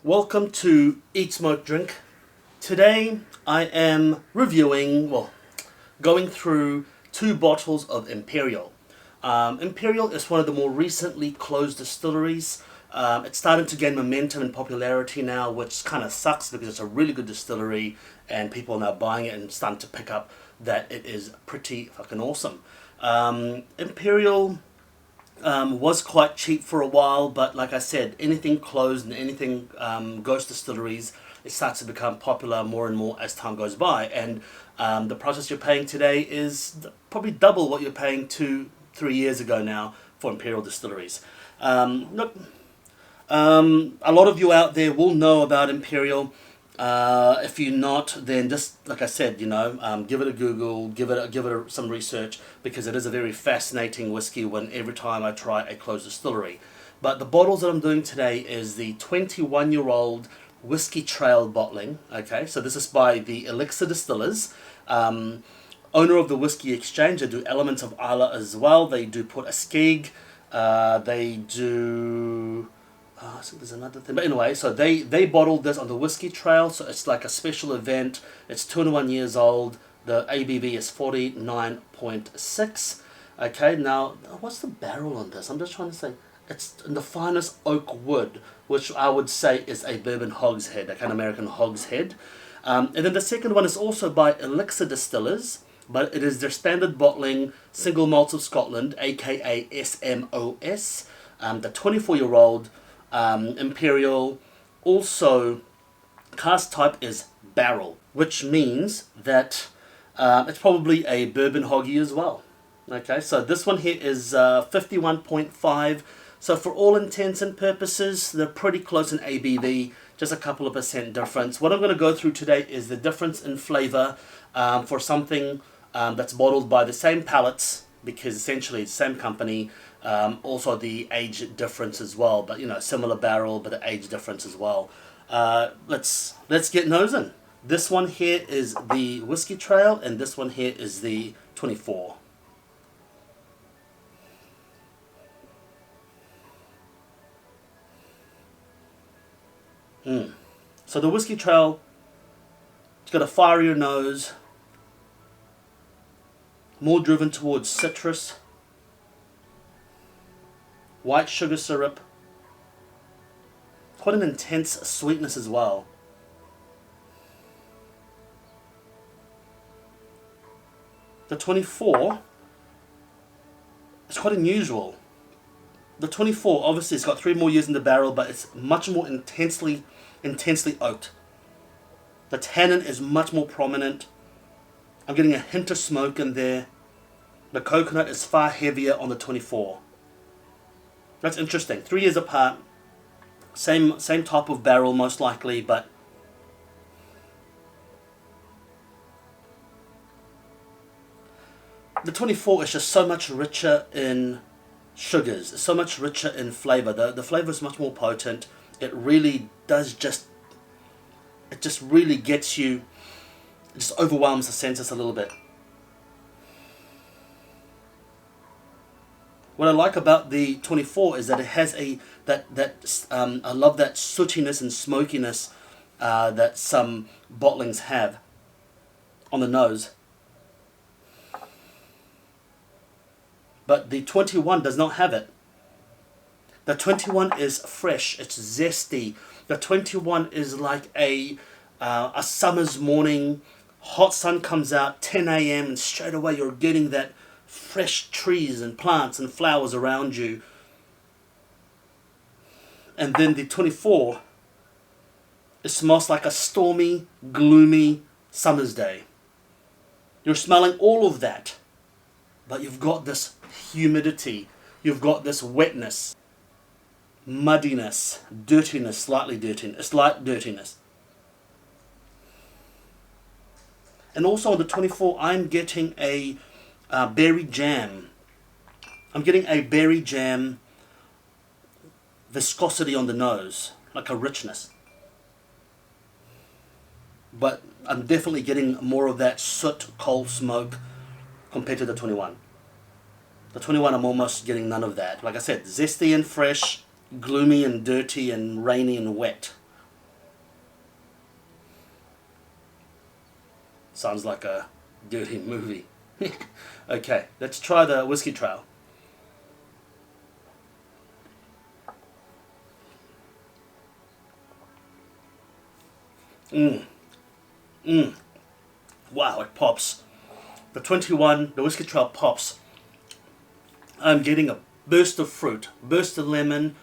Welcome to Eat, Smoke, Drink. Today I am going through two bottles of Imperial. Imperial is one of the more recently closed distilleries. It's starting to gain momentum and popularity now, which kind of sucks because it's a really good distillery and people are now buying it and starting to pick up that it is pretty fucking awesome. Imperial was quite cheap for a while, but like I said, anything closed and anything ghost distilleries, it starts to become popular more and more as time goes by. And the prices you're paying today is probably double what you're paying 2-3 years ago now for Imperial distilleries. Look, a lot of you out there will know about Imperial. If you're not, then just like I said, give it a Google, give it some research, because it is a very fascinating whiskey. Every time I try a closed distillery, but the bottles that I'm doing today is the 21-year-old Whiskey Trail bottling. Okay, so this is by the Elixir Distillers, owner of the Whiskey Exchange. They do Elements of Isla as well. They do put a skeg. They do. I think there's another thing. But anyway, so they bottled this on the Whiskey Trail, so it's like a special event. It's 21 years old. The ABV is 49.6. Okay, now, what's the barrel on this? I'm just trying to say. It's in the finest oak wood, which I would say is a bourbon hogshead, like an American hogshead. And then the second one is also by Elixir Distillers, but it is their standard bottling, single malts of Scotland, aka SMOS. The 24-year-old Imperial. Also, cask type is barrel, which means that it's probably a bourbon hoggy as well. Okay, so this one here is 51.5. So for all intents and purposes, they're pretty close in ABV, just a couple of percent difference. What I'm going to go through today is the difference in flavor for something that's bottled by the same pallets, because essentially it's the same company. Also the age difference as well, but similar barrel, but the age difference as well. Let's get nosing. This one here is the Whiskey Trail, and this one here is the 24. So the Whiskey Trail, it's got a firier nose, more driven towards citrus, white sugar syrup, quite an intense sweetness as well. The 24 is quite unusual. The 24 obviously it's got 3 more years in the barrel, but it's much more intensely oaked. The tannin is much more prominent. I'm getting a hint of smoke in there. The coconut is far heavier on the 24. That's interesting. 3 years apart, same type of barrel most likely, but the 24 is just so much richer in sugars, so much richer in flavor. The flavor is much more potent. It really does just really gets you, it just overwhelms the senses a little bit. What I like about the 24 is that it has I love that sootiness and smokiness that some bottlings have on the nose. But the 21 does not have it. The 21 is fresh, it's zesty. The 21 is like a summer's morning, hot sun comes out, 10 a.m. and straight away you're getting that fresh trees and plants and flowers around you. And then the 24, it smells like a stormy, gloomy summer's day. You're smelling all of that, but you've got this humidity, you've got this wetness, muddiness, dirtiness, slight dirtiness. And also on the 24, I'm getting a berry jam. I'm getting a berry jam viscosity on the nose, like a richness. But I'm definitely getting more of that soot, coal smoke compared to the 21. The 21, I'm almost getting none of that. Like I said, zesty and fresh, gloomy and dirty and rainy and wet. Sounds like a dirty movie. Okay, let's try the whiskey trail. Wow, it pops. The 21, the whiskey trail pops. I'm getting a burst of fruit, burst of lemon,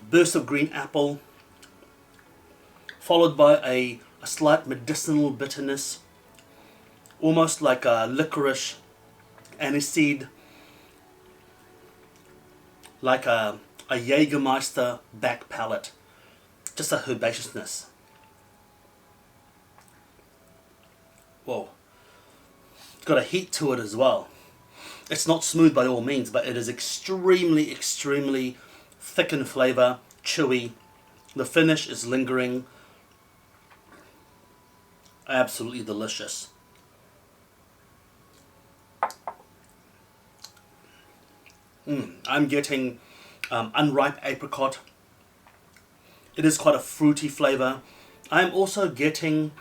burst of green apple, followed by a slight medicinal bitterness, almost like a licorice, aniseed, like a Jägermeister back palate, just a herbaceousness. Whoa, it's got a heat to it as well. It's not smooth by all means, but it is extremely, extremely thick in flavor, chewy. The finish is lingering. Absolutely delicious. I'm getting unripe apricot. It is quite a fruity flavor. I'm also getting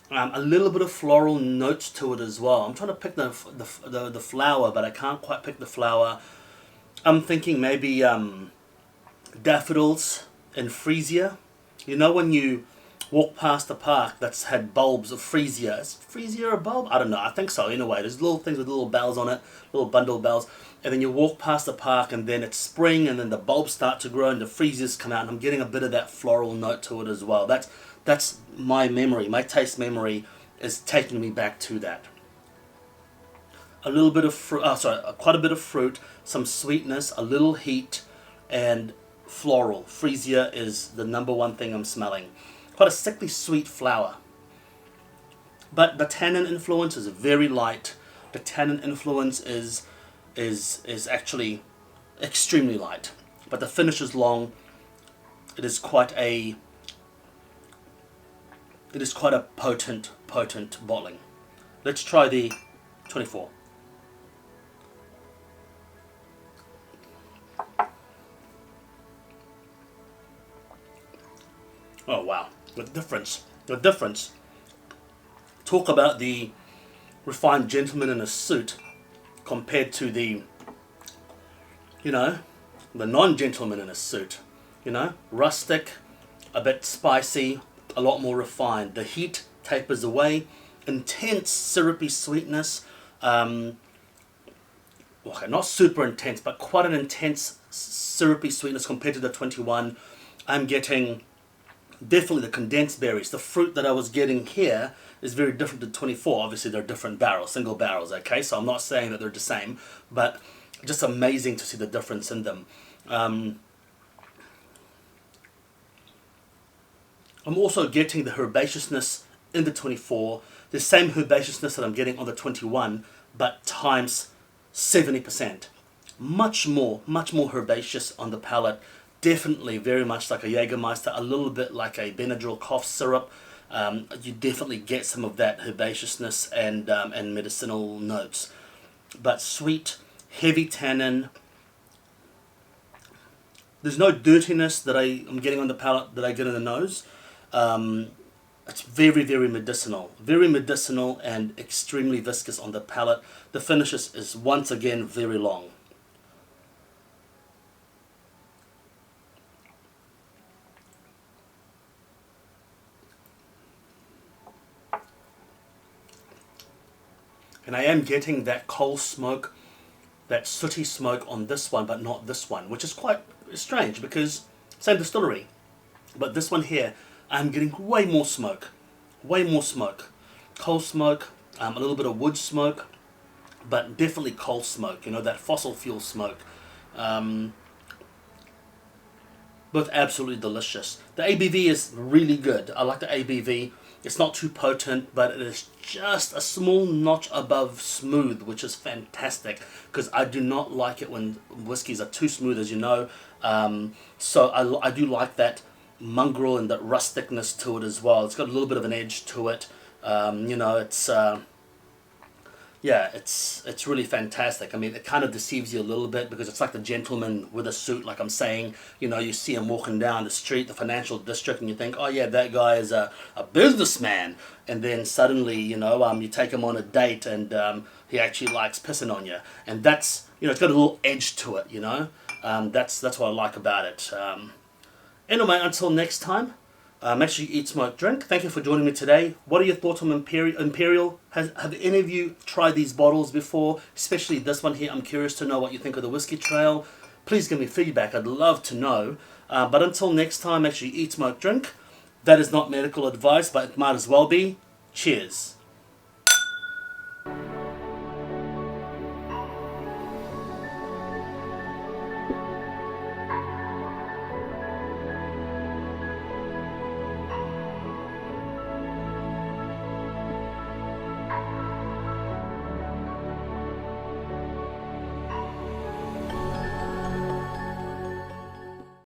a little bit of floral notes to it as well. I'm trying to pick the flower, but I can't quite pick the flower. I'm thinking maybe daffodils and freesia. You know when you walk past a park that's had bulbs of freesia. Is freesia a bulb? I don't know. I think so. Anyway, there's little things with little bells on it, little bundle bells. And then you walk past the park and then it's spring and then the bulbs start to grow and the freesias come out. And I'm getting a bit of that floral note to it as well. That's my memory. My taste memory is taking me back to that. A little bit of fruit, quite a bit of fruit, some sweetness, a little heat, and floral. Freesia is the number one thing I'm smelling. Quite a sickly sweet flower. But the tannin influence is very light. The tannin influence is actually extremely light. But the finish is long. It is quite a potent bottling. Let's try the 24. Oh wow, the difference. Talk about the refined gentleman in a suit compared to the, the non-gentleman in a suit. Rustic, a bit spicy, a lot more refined. The heat tapers away, intense syrupy sweetness. Okay, not super intense, but quite an intense syrupy sweetness compared to the 21. I'm getting definitely the condensed berries. The fruit that I was getting here is very different to 24. Obviously, they're different barrels, single barrels, okay? So I'm not saying that they're the same, but just amazing to see the difference in them. I'm also getting the herbaceousness in the 24, the same herbaceousness that I'm getting on the 21, but times 70%. Much more herbaceous on the palate. Definitely very much like a Jägermeister, a little bit like a Benadryl cough syrup. You definitely get some of that herbaceousness and medicinal notes. But sweet, heavy tannin. There's no dirtiness that I'm getting on the palate that I get in the nose. It's very, very medicinal. Very medicinal and extremely viscous on the palate. The finish is once again very long. And I am getting that coal smoke, that sooty smoke on this one, but not this one, which is quite strange because same distillery. But this one here, I'm getting way more smoke. Coal smoke, a little bit of wood smoke, but definitely coal smoke, that fossil fuel smoke. Both absolutely delicious. The ABV is really good. I like the ABV. It's not too potent, but it is just a small notch above smooth, which is fantastic because I do not like it when whiskies are too smooth, as you know. So I do like that mongrel and that rusticness to it as well. It's got a little bit of an edge to it. It's Yeah, it's really fantastic. I mean, it kind of deceives you a little bit because it's like the gentleman with a suit, like I'm saying. You know, you see him walking down the street, the financial district, and you think, oh yeah, that guy is a businessman. And then suddenly, you take him on a date, and he actually likes pissing on you. And that's, it's got a little edge to it. That's what I like about it. Anyway, until next time. Make sure you eat, smoke, drink. Thank you for joining me today. What are your thoughts on Imperial? Have any of you tried these bottles before? Especially this one here. I'm curious to know what you think of the whiskey trail. Please give me feedback. I'd love to know. But until next time, make sure you eat, smoke, drink. That is not medical advice, but it might as well be. Cheers.